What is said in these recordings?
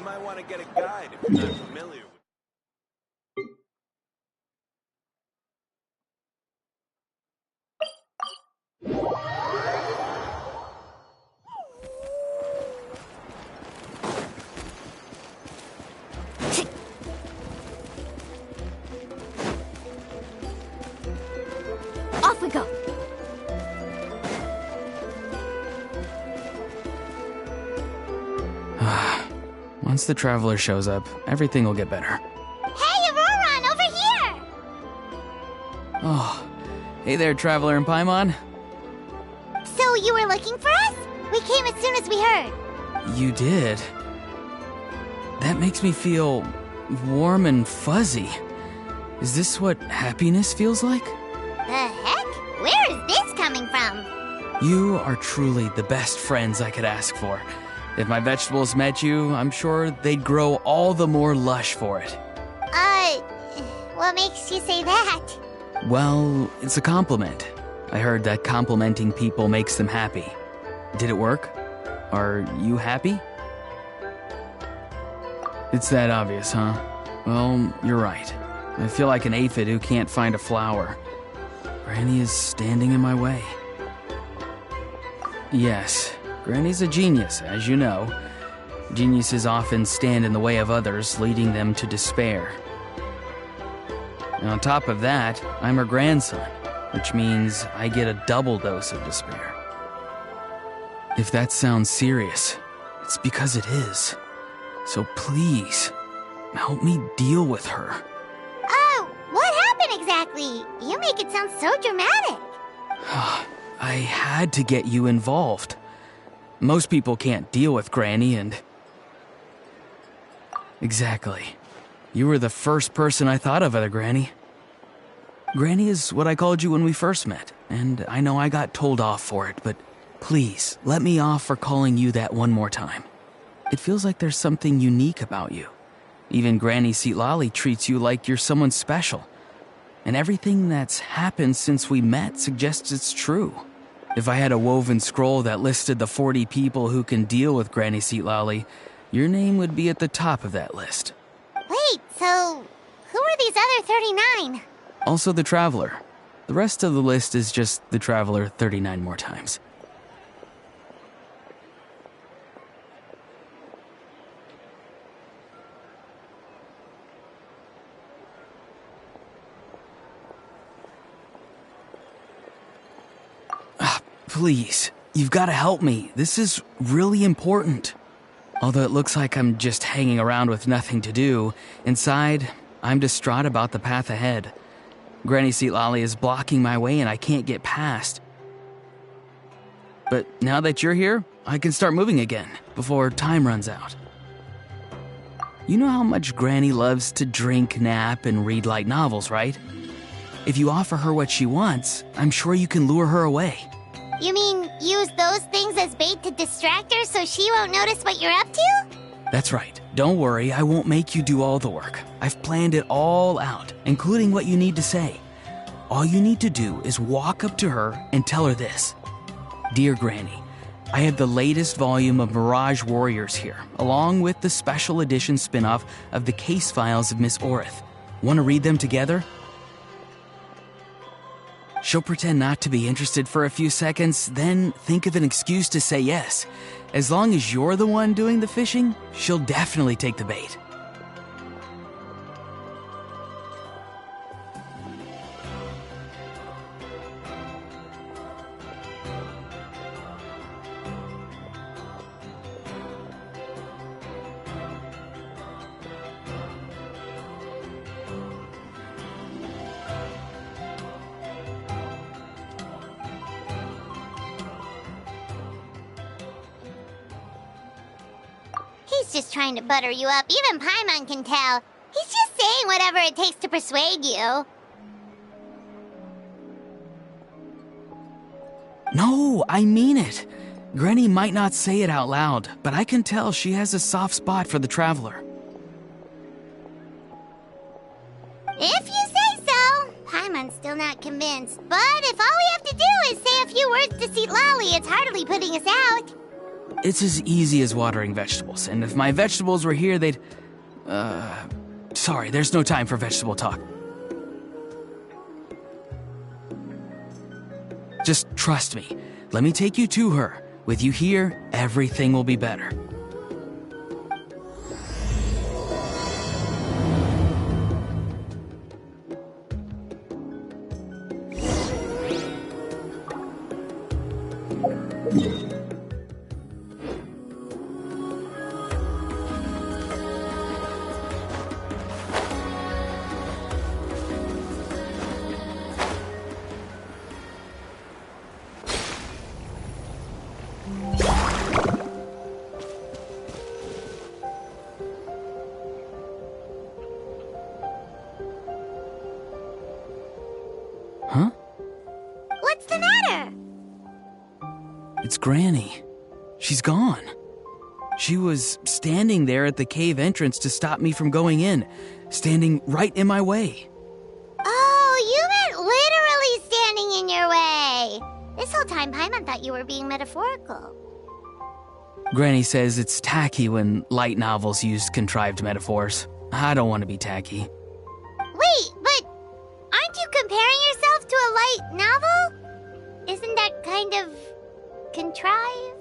You might want to get a guide if you're not familiar with. Off we go. Once the traveler shows up, everything will get better. Hey, Auroron, over here! Oh, hey there, traveler in Paimon. So you were looking for us? We came as soon as we heard. You did? That makes me feel warm and fuzzy. Is this what happiness feels like? The heck? Where is this coming from? You are truly the best friends I could ask for. If my vegetables met you, I'm sure they'd grow all the more lush for it. What makes you say that? Well, it's a compliment. I heard that complimenting people makes them happy. Did it work? Are you happy? It's that obvious, huh? Well, you're right. I feel like an aphid who can't find a flower. Granny is standing in my way. Yes, Granny's a genius, as you know. Geniuses often stand in the way of others, leading them to despair. And on top of that, I'm her grandson, which means I get a double dose of despair. If that sounds serious, it's because it is. So please, help me deal with her. Oh, what happened exactly? You make it sound so dramatic. I had to get you involved. Most people can't deal with Granny and... Exactly. You were the first person I thought of, other Granny. Granny is what I called you when we first met, and I know I got told off for it, but please, let me off for calling you that one more time. It feels like there's something unique about you. Even Granny Seatlali treats you like you're someone special. And everything that's happened since we met suggests it's true. If I had a woven scroll that listed the 40 people who can deal with Granny Seatlali, your name would be at the top of that list. Wait, so who are these other 39? Also the Traveler. The rest of the list is just the Traveler 39 more times. Please, you've got to help me. This is really important. Although it looks like I'm just hanging around with nothing to do, inside, I'm distraught about the path ahead. Granny Seatlali is blocking my way and I can't get past. But now that you're here, I can start moving again, before time runs out. You know how much Granny loves to drink, nap, and read light novels, right? If you offer her what she wants, I'm sure you can lure her away. You mean use those things as bait to distract her so she won't notice what you're up to? That's right. Don't worry, I won't make you do all the work. I've planned it all out, including what you need to say. All you need to do is walk up to her and tell her this. Dear Granny, I have the latest volume of Mirage Warriors here, along with the special edition spin-off of the case files of Miss Orith. Want to read them together? She'll pretend not to be interested for a few seconds, then think of an excuse to say yes. As long as you're the one doing the fishing, she'll definitely take the bait. He's just trying to butter you up. Even Paimon can tell. He's just saying whatever it takes to persuade you. No, I mean it. Granny might not say it out loud, but I can tell she has a soft spot for the Traveler. If you say so. Paimon's still not convinced. But if all we have to do is say a few words to Seatlali, it's hardly putting us out. It's as easy as watering vegetables, and if my vegetables were here, they'd... Sorry, there's no time for vegetable talk. Just trust me. Let me take you to her. With you here, everything will be better. Huh? What's the matter? It's Granny. She's gone. She was standing there at the cave entrance to stop me from going in, standing right in my way. Oh, you meant literally standing in your way. This whole time, Paimon thought you were being metaphorical. Granny says it's tacky when light novels use contrived metaphors. I don't want to be tacky. Wait, but aren't you comparing yourself to a light novel? Isn't that kind of contrived?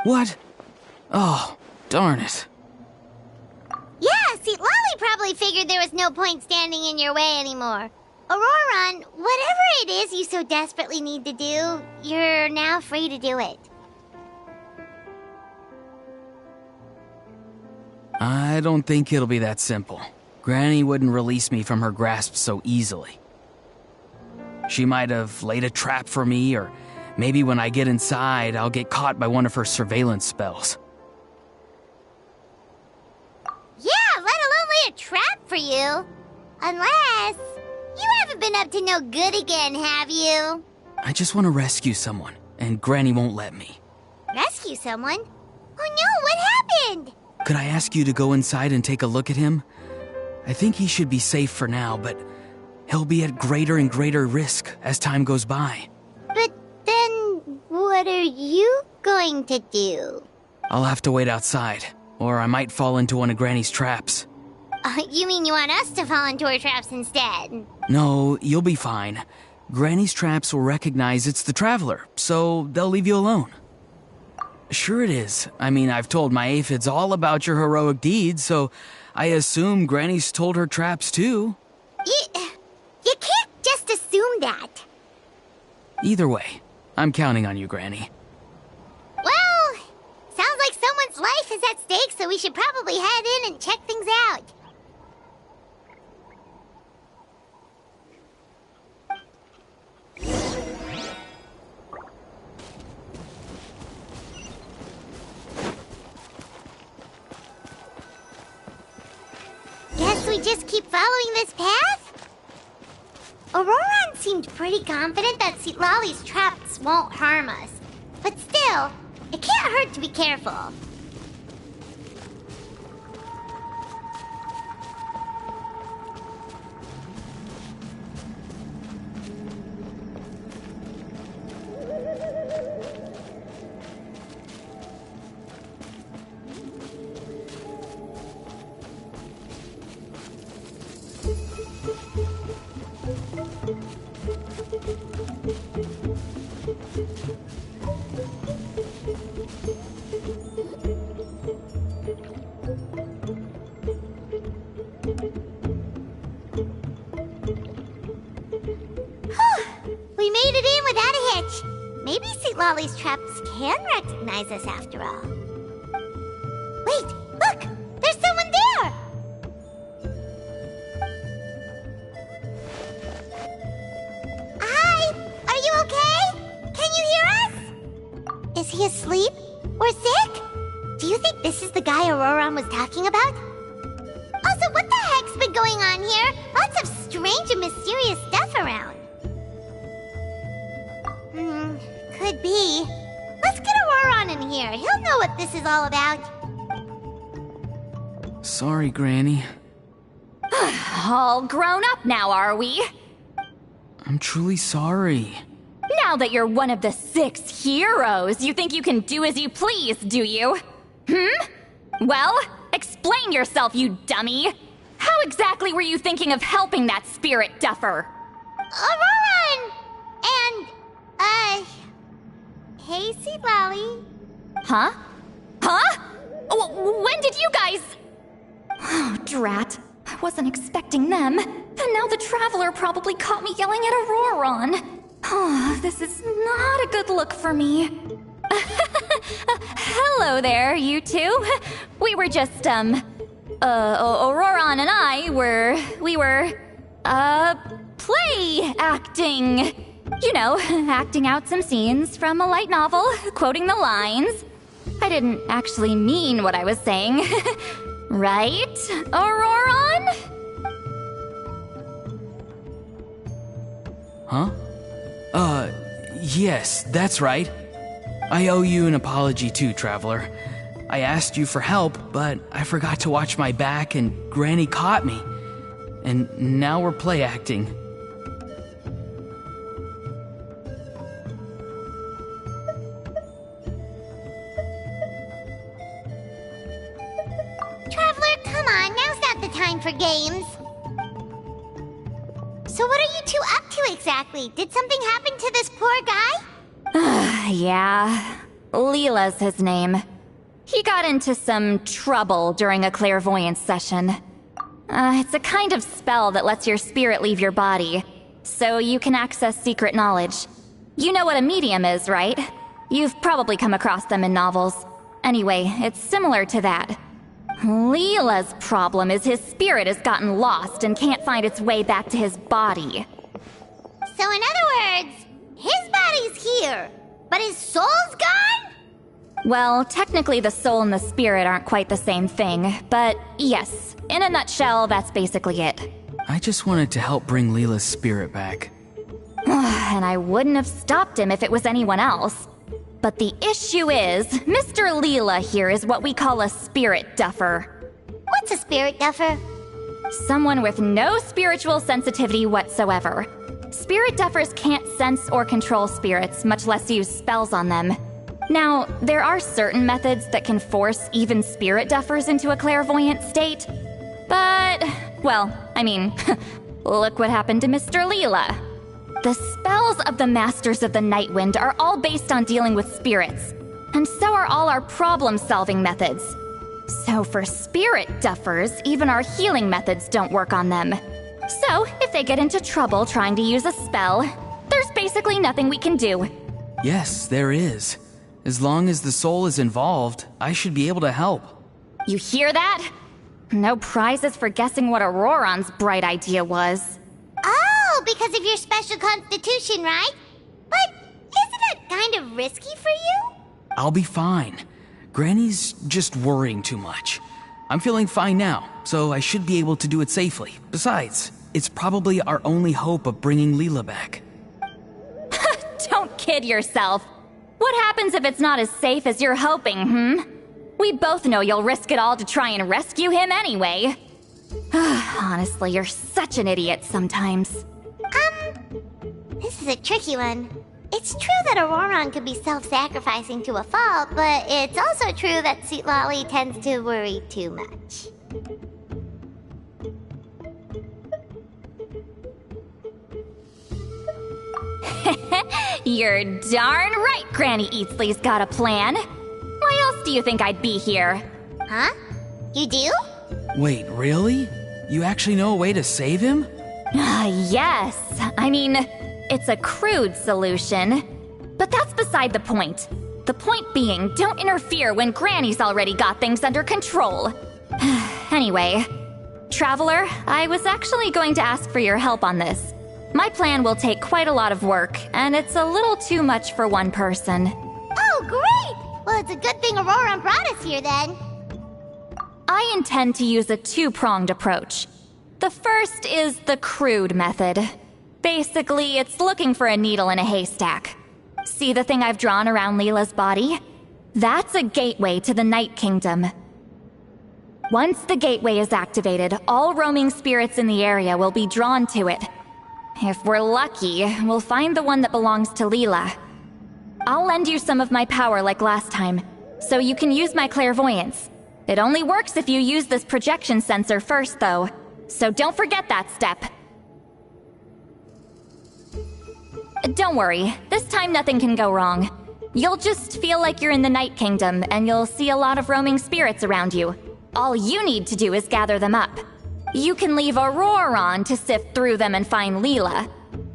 What? Oh, darn it. Yeah, see, Lolly probably figured there was no point standing in your way anymore. Auroron, whatever it is you so desperately need to do, you're now free to do it. I don't think it'll be that simple. Granny wouldn't release me from her grasp so easily. She might have laid a trap for me, or maybe when I get inside, I'll get caught by one of her surveillance spells. Yeah, let alone lay a trap for you. Unless you haven't been up to no good again, have you? I just want to rescue someone, and Granny won't let me. Rescue someone? Oh no, what happened? Could I ask you to go inside and take a look at him? I think he should be safe for now, but he'll be at greater and greater risk as time goes by. But then, what are you going to do? I'll have to wait outside, or I might fall into one of Granny's traps. You mean you want us to fall into her traps instead? No, you'll be fine. Granny's traps will recognize it's the Traveler, so they'll leave you alone. Sure it is. I mean, I've told my aphids all about your heroic deeds, so I assume Granny's told her traps too. You can't just assume that. Either way, I'm counting on you, Granny. Well, sounds like someone's life is at stake, so we should probably head in and check things out. Guess we just keep following this path? Auroron seemed pretty confident that Lolly's traps won't harm us. But still, it can't hurt to be careful. We made it in without a hitch. Maybe St. Lolly's traps can recognize us after all. Wait, look! There's someone there! Hi! Are you okay? Can you hear us? Is he asleep? Or sick? Do you think this is the guy Auroron was talking about? Also, what the heck's been going on here? Lots of strange and mysterious stuff around. Could be. Let's get Auroron in here. He'll know what this is all about. Sorry, Granny. All grown up now, are we? I'm truly sorry. Now that you're one of the 6 heroes, you think you can do as you please, do you? Well, explain yourself, you dummy! How exactly were you thinking of helping that spirit duffer? Auroron! And, hey, St. Lolly. Huh? Huh? When did you guys... Oh, drat. I wasn't expecting them. And now the Traveler probably caught me yelling at Auroron. Oh, this is not a good look for me. Hello there, you two. We were just, Auroron and I we were, play acting. You know, acting out some scenes from a light novel, quoting the lines. I didn't actually mean what I was saying. Right, Auroron? Huh? Yes, that's right. I owe you an apology too, Traveler. I asked you for help, but I forgot to watch my back and Granny caught me. And now we're play acting. Traveler, come on. Now's not the time for games. So what are you two up to exactly? Did something happen to this poor guy? Yeah. Leela's his name. He got into some trouble during a clairvoyance session. It's a kind of spell that lets your spirit leave your body, so you can access secret knowledge. You know what a medium is, right? You've probably come across them in novels. Anyway, it's similar to that. Leela's problem is his spirit has gotten lost and can't find its way back to his body. So in other words, his body's here, but his soul's gone? Well, technically the soul and the spirit aren't quite the same thing, but yes, in a nutshell, that's basically it. I just wanted to help bring Leela's spirit back. And I wouldn't have stopped him if it was anyone else. But the issue is, Mr. Leela here is what we call a spirit duffer. What's a spirit duffer? Someone with no spiritual sensitivity whatsoever. Spirit duffers can't sense or control spirits, much less use spells on them. Now, there are certain methods that can force even spirit duffers into a clairvoyant state. But, well, I mean, look what happened to Mr. Leela. The spells of the Masters of the Nightwind are all based on dealing with spirits, and so are all our problem-solving methods. So for spirit duffers, even our healing methods don't work on them. So, if they get into trouble trying to use a spell, there's basically nothing we can do. Yes, there is. As long as the soul is involved, I should be able to help. You hear that? No prizes for guessing what Auroron's bright idea was. Oh, because of your special constitution, right? But isn't it kind of risky for you? I'll be fine. Granny's just worrying too much. I'm feeling fine now, so I should be able to do it safely. Besides, it's probably our only hope of bringing Leela back. Don't kid yourself. What happens if it's not as safe as you're hoping, We both know you'll risk it all to try and rescue him anyway. Honestly, you're such an idiot sometimes. This is a tricky one. It's true that Auroron could be self-sacrificing to a fault, but it's also true that St. Lolly tends to worry too much. You're darn right Granny Eatsley's got a plan. Why else do you think I'd be here? Huh? You do? Wait, really? You actually know a way to save him? Yes. I mean, it's a crude solution. But that's beside the point. The point being, don't interfere when Granny's already got things under control. Anyway, Traveler, I was actually going to ask for your help on this. My plan will take quite a lot of work, and it's a little too much for one person. Oh, great! Well, it's a good thing Aurora brought us here then. I intend to use a two-pronged approach. The first is the crude method. Basically, it's looking for a needle in a haystack. See the thing I've drawn around Leela's body? That's a gateway to the Night Kingdom. Once the gateway is activated, all roaming spirits in the area will be drawn to it. If we're lucky, we'll find the one that belongs to Leela. I'll lend you some of my power like last time, so you can use my clairvoyance. It only works if you use this projection sensor first, though, so don't forget that step. Don't worry, this time nothing can go wrong. You'll just feel like you're in the Night Kingdom, and you'll see a lot of roaming spirits around you. All you need to do is gather them up. You can leave Auroron to sift through them and find Leela.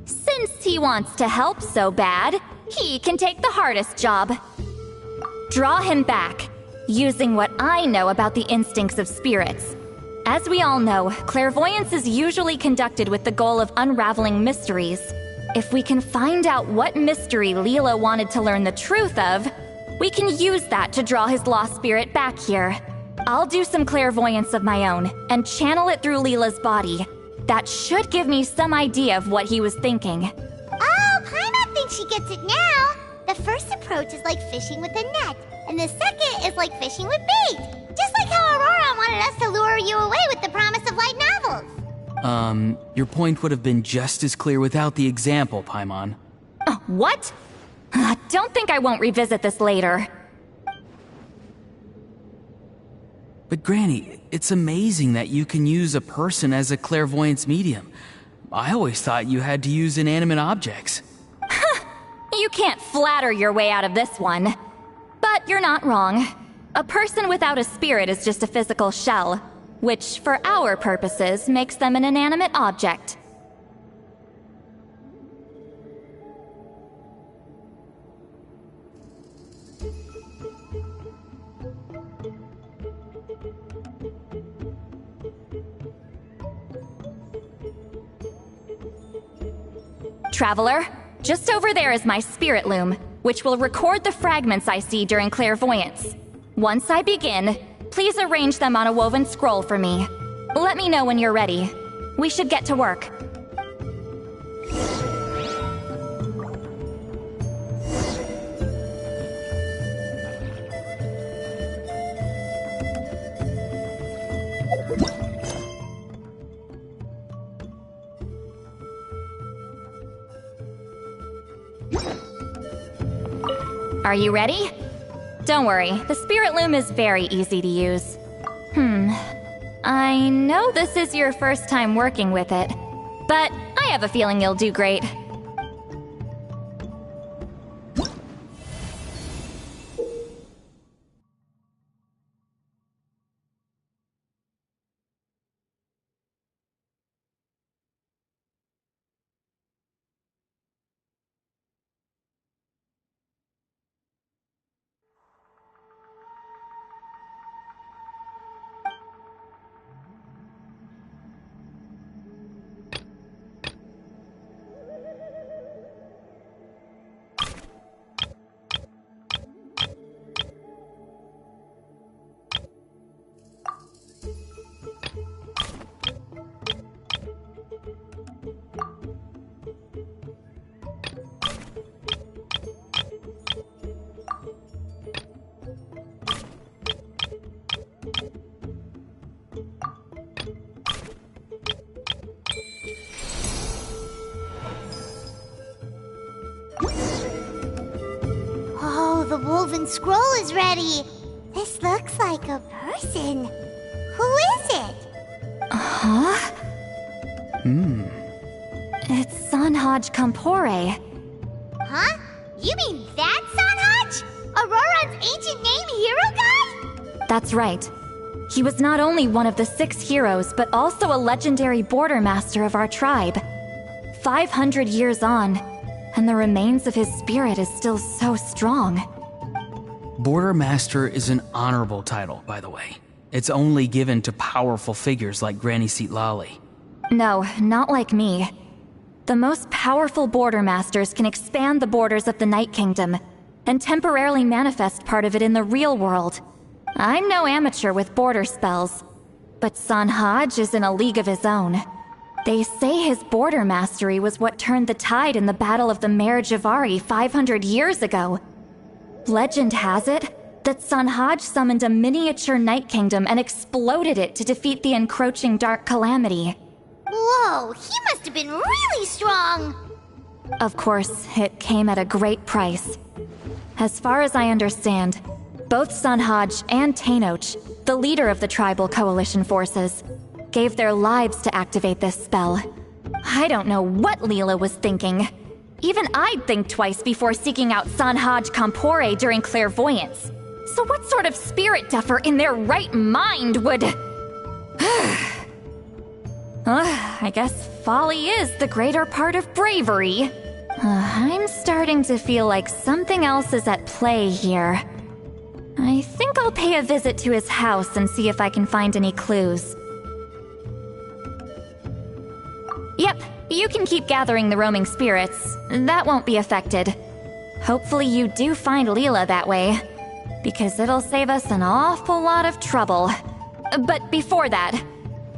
Since he wants to help so bad, he can take the hardest job. Draw him back, using what I know about the instincts of spirits. As we all know, clairvoyance is usually conducted with the goal of unraveling mysteries. If we can find out what mystery Leela wanted to learn the truth of, we can use that to draw his lost spirit back here. I'll do some clairvoyance of my own and channel it through Leela's body. That should give me some idea of what he was thinking. Oh, Paimon thinks she gets it now. The first approach is like fishing with a net, and the second is like fishing with bait. Just like how Aurora wanted us to lure you away with the promise of light novels. Your point would have been just as clear without the example, Paimon. What? Don't think I won't revisit this later. But Granny, it's amazing that you can use a person as a clairvoyance medium. I always thought you had to use inanimate objects. You can't flatter your way out of this one. But you're not wrong. A person without a spirit is just a physical shell, which, for our purposes, makes them an inanimate object. Traveler, just over there is my spirit loom, which will record the fragments I see during clairvoyance. Once I begin, please arrange them on a woven scroll for me. Let me know when you're ready. We should get to work. Are you ready? Don't worry, the spirit loom is very easy to use. I know this is your first time working with it, but I have a feeling you'll do great. Oh, the woven scroll is ready. This looks like a person. Who is it? Huh? It's Sanhaj Kampore. Huh? You mean that Sanhaj? Auroran's ancient name hero guy? That's right. He was not only one of the 6 heroes, but also a legendary border master of our tribe. 500 years on, and the remains of his spirit is still so strong. Border Master is an honorable title, by the way. It's only given to powerful figures like Granny Seatlali. No, not like me. The most powerful border masters can expand the borders of the Night Kingdom and temporarily manifest part of it in the real world. I'm no amateur with border spells, but Sanhaj is in a league of his own. They say his border mastery was what turned the tide in the Battle of the Mare Javari 500 years ago. Legend has it that Sanhaj summoned a miniature Night Kingdom and exploded it to defeat the encroaching Dark Calamity. Whoa, he must have been really strong! Of course, it came at a great price. As far as I understand, both Sanhaj and Tainoch, the leader of the tribal coalition forces, gave their lives to activate this spell. I don't know what Leela was thinking. Even I'd think twice before seeking out Sanhaj Kampore during clairvoyance. So what sort of spirit duffer in their right mind would... I guess folly is the greater part of bravery. I'm starting to feel like something else is at play here. I think I'll pay a visit to his house and see if I can find any clues. Yep, you can keep gathering the roaming spirits. That won't be affected. Hopefully you do find Leela that way, because it'll save us an awful lot of trouble. But before that,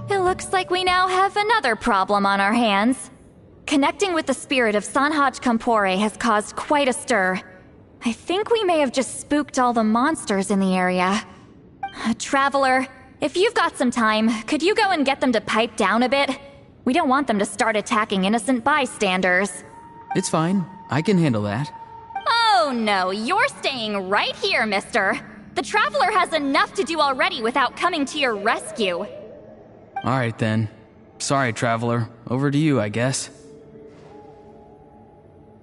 it looks like we now have another problem on our hands. Connecting with the spirit of Sanhaj Kampore has caused quite a stir. I think we may have just spooked all the monsters in the area. Traveler, if you've got some time, could you go and get them to pipe down a bit? We don't want them to start attacking innocent bystanders. It's fine. I can handle that. Oh no, you're staying right here, mister. The Traveler has enough to do already without coming to your rescue. Alright then. Sorry, Traveler. Over to you, I guess.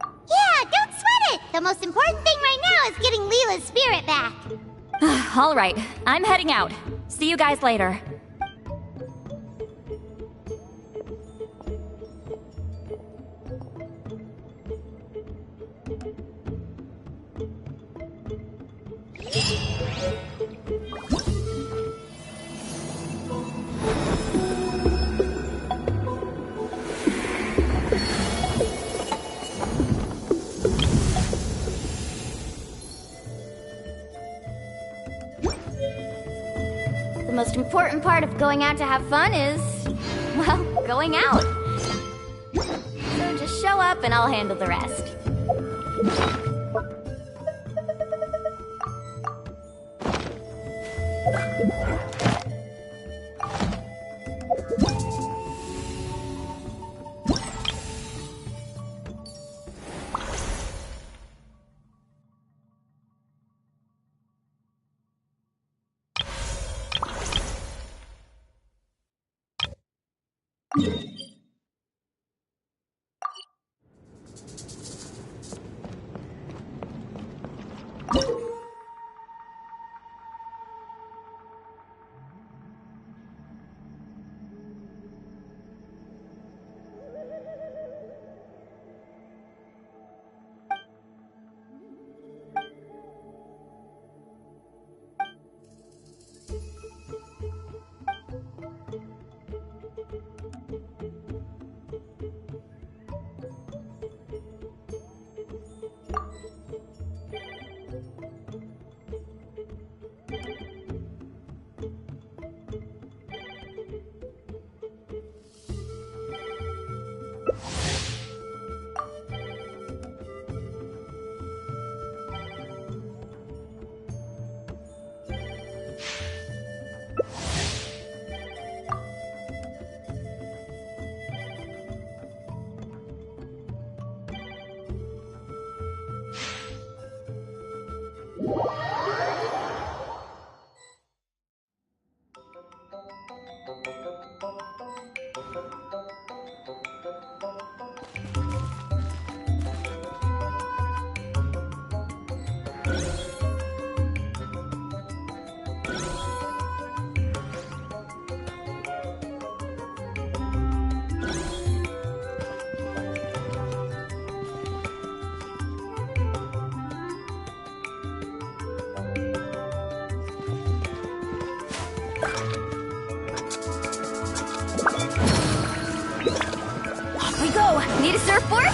Yeah, don't sweat it! The most important thing right now is getting Leela's spirit back. Alright, I'm heading out. See you guys later. The most important part of going out to have fun is, well, going out. So just show up and I'll handle the rest. Need a surfboard?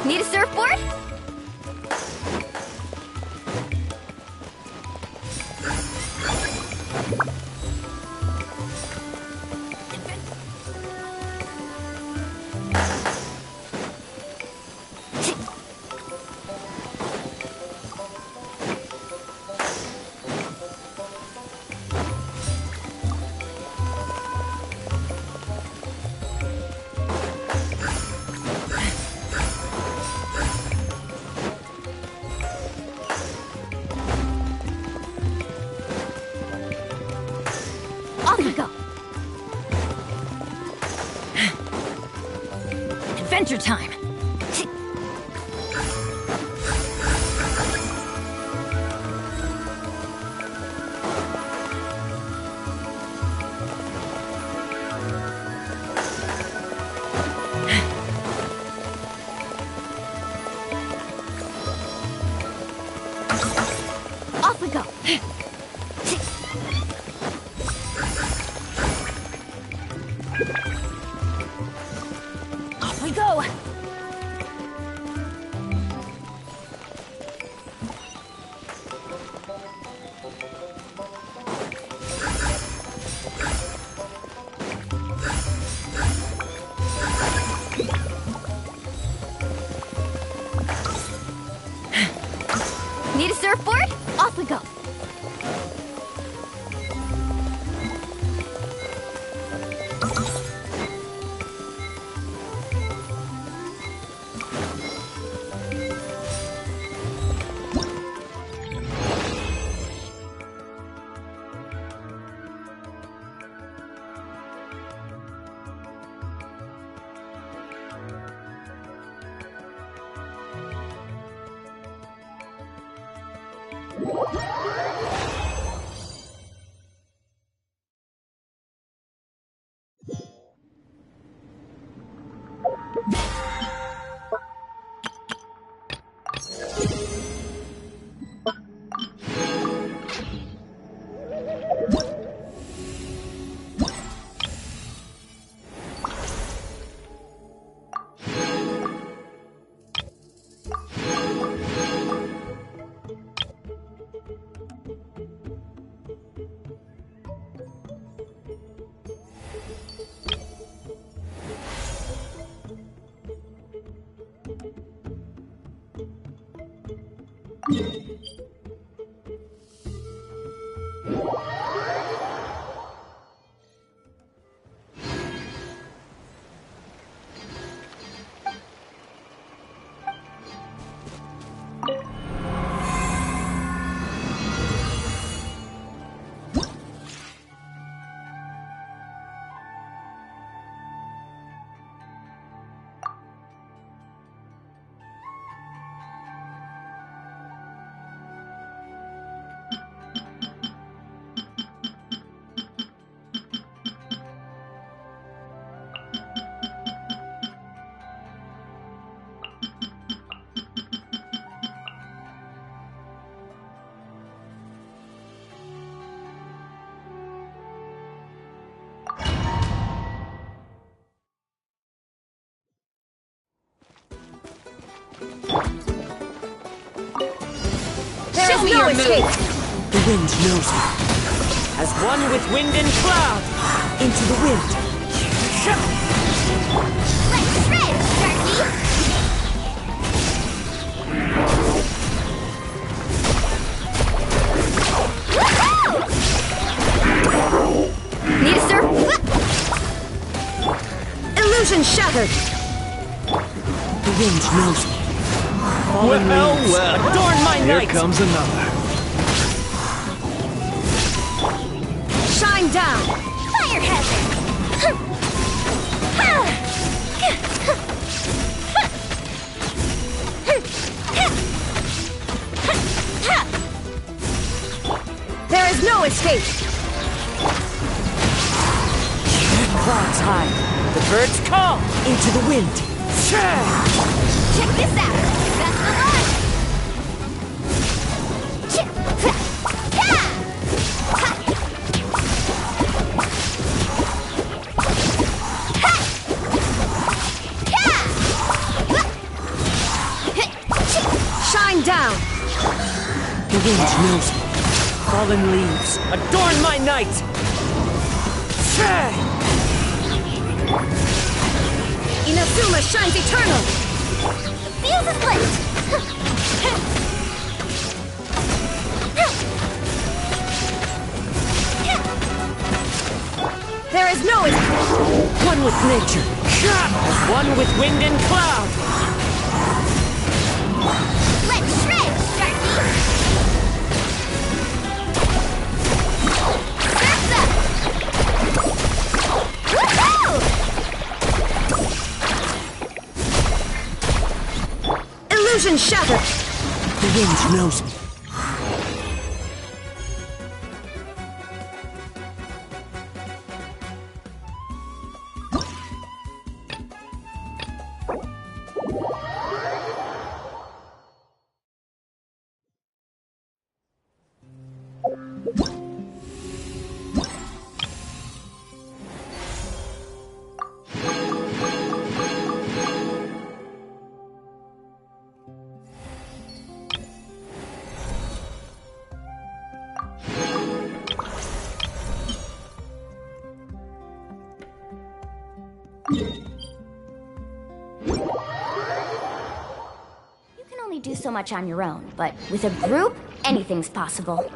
Need a surfboard? Off we go. Adventure time. Off we go. Off we go. Need a surfboard? Off we go. Show me your move! The wind knows me. As one with wind and cloud! Into the wind! Let's shred, Sharky! Woohoo! Need a surf? Illusion shattered! The wind knows me. Fallen leaves adorn my Here night! comes another. Shine down! Fire hazard! There is no escape! Clouds high. The birds call into the wind. Check this out! That's the one! Shine down! The wind knows me. Fallen leaves, adorn my night! Inazuma shines eternal! The fuse is lit! There is no one with nature, as one with wind and cloud! Let's shred, Sharky! Surf's up! Woohoo! Illusion shattered! The wind knows me. You can only do so much on your own, but with a group, anything's possible.